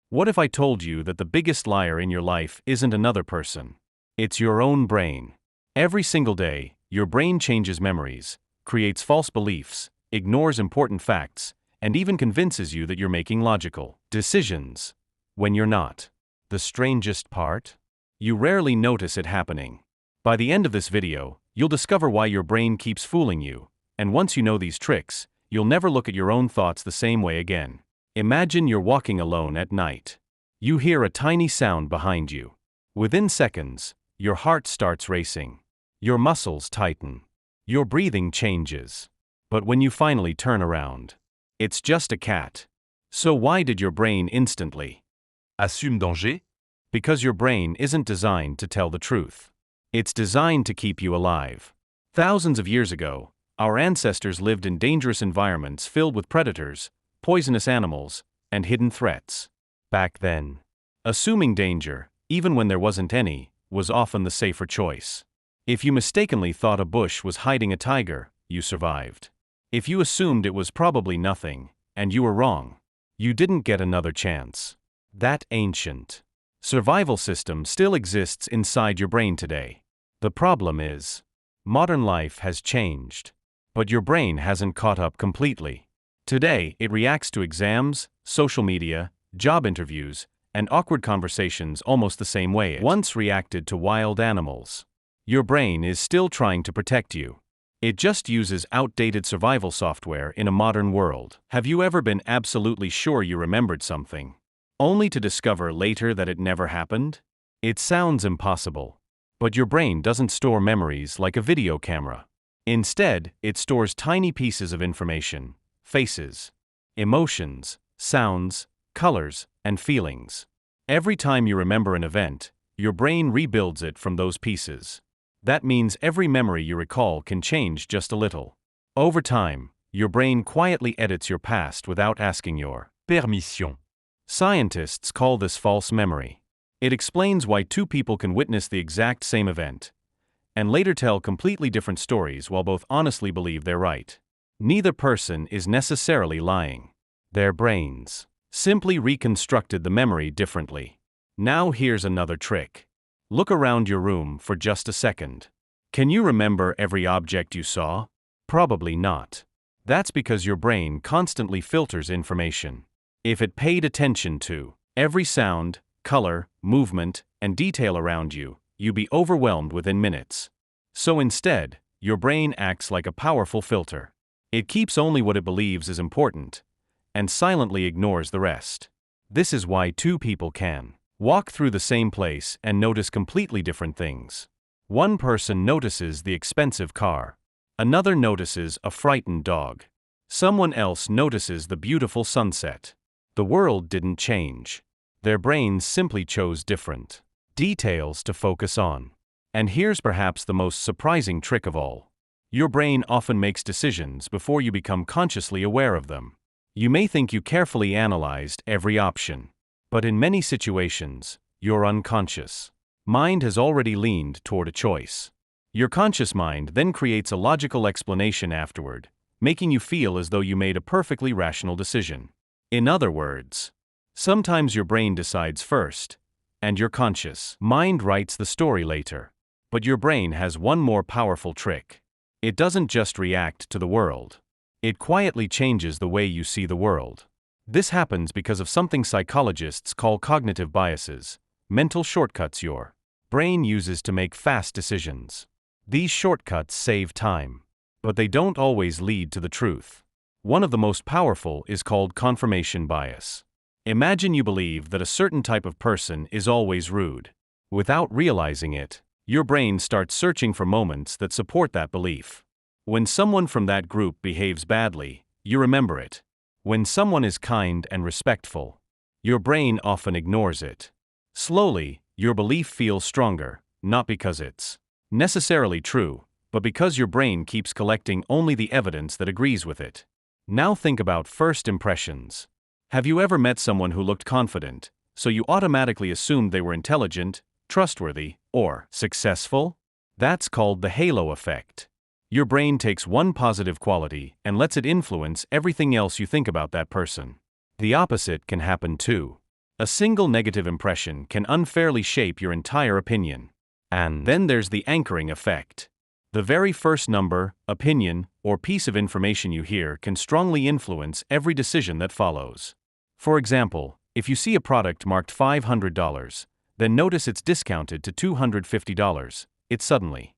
What if I told you that the biggest liar in your life isn't another person? It's your own brain. Every single day, your brain changes memories, creates false beliefs, ignores important facts, and even convinces you that you're making logical decisions when you're not. The strangest part? You rarely notice it happening. By the end of this video, you'll discover why your brain keeps fooling you, and once you know these tricks, you'll never look at your own thoughts the same way again. Imagine you're walking alone at night. You hear a tiny sound behind you. Within seconds, your heart starts racing. Your muscles tighten. Your breathing changes. But when you finally turn around, it's just a cat. So why did your brain instantly Assume danger? Because your brain isn't designed to tell the truth. It's designed to keep you alive. Thousands of years ago, our ancestors lived in dangerous environments filled with predators, poisonous animals, and hidden threats. Back then, assuming danger, even when there wasn't any, was often the safer choice. If you mistakenly thought a bush was hiding a tiger, you survived. If you assumed it was probably nothing, and you were wrong, you didn't get another chance. That ancient survival system still exists inside your brain today. The problem is, modern life has changed, but your brain hasn't caught up completely. Today, it reacts to exams, social media, job interviews, and awkward conversations almost the same way it once reacted to wild animals. Your brain is still trying to protect you. It just uses outdated survival software in a modern world. Have you ever been absolutely sure you remembered something, only to discover later that it never happened? It sounds impossible, but your brain doesn't store memories like a video camera. Instead, it stores tiny pieces of information: faces, emotions, sounds, colors, and feelings. Every time you remember an event, your brain rebuilds it from those pieces. That means every memory you recall can change just a little. Over time, your brain quietly edits your past without asking your Permission. Scientists call this false memory. It explains why two people can witness the exact same event and later tell completely different stories while both honestly believe they're right. Neither person is necessarily lying. Their brains simply reconstructed the memory differently. Now here's another trick. Look around your room for just a second. Can you remember every object you saw? Probably not. That's because your brain constantly filters information. If it paid attention to every sound, color, movement, and detail around you, you'd be overwhelmed within minutes. So instead, your brain acts like a powerful filter. It keeps only what it believes is important, and silently ignores the rest. This is why two people can walk through the same place and notice completely different things. One person notices the expensive car. Another notices a frightened dog. Someone else notices the beautiful sunset. The world didn't change. Their brains simply chose different details to focus on. And here's perhaps the most surprising trick of all. Your brain often makes decisions before you become consciously aware of them. You may think you carefully analyzed every option, but in many situations, your unconscious mind has already leaned toward a choice. Your conscious mind then creates a logical explanation afterward, making you feel as though you made a perfectly rational decision. In other words, sometimes your brain decides first, and your conscious mind writes the story later. But your brain has one more powerful trick. It doesn't just react to the world. It quietly changes the way you see the world. This happens because of something psychologists call cognitive biases, mental shortcuts your brain uses to make fast decisions. These shortcuts save time, but they don't always lead to the truth. One of the most powerful is called confirmation bias. Imagine you believe that a certain type of person is always rude. Without realizing it, your brain starts searching for moments that support that belief. When someone from that group behaves badly, you remember it. When someone is kind and respectful, your brain often ignores it. Slowly, your belief feels stronger, not because it's necessarily true, but because your brain keeps collecting only the evidence that agrees with it. Now think about first impressions. Have you ever met someone who looked confident, so you automatically assumed they were intelligent, trustworthy, or successful? That's called the halo effect. Your brain takes one positive quality and lets it influence everything else you think about that person. The opposite can happen too. A single negative impression can unfairly shape your entire opinion. And then there's the anchoring effect. The very first number, opinion, or piece of information you hear can strongly influence every decision that follows. For example, if you see a product marked $500, then notice it's discounted to $250, it suddenly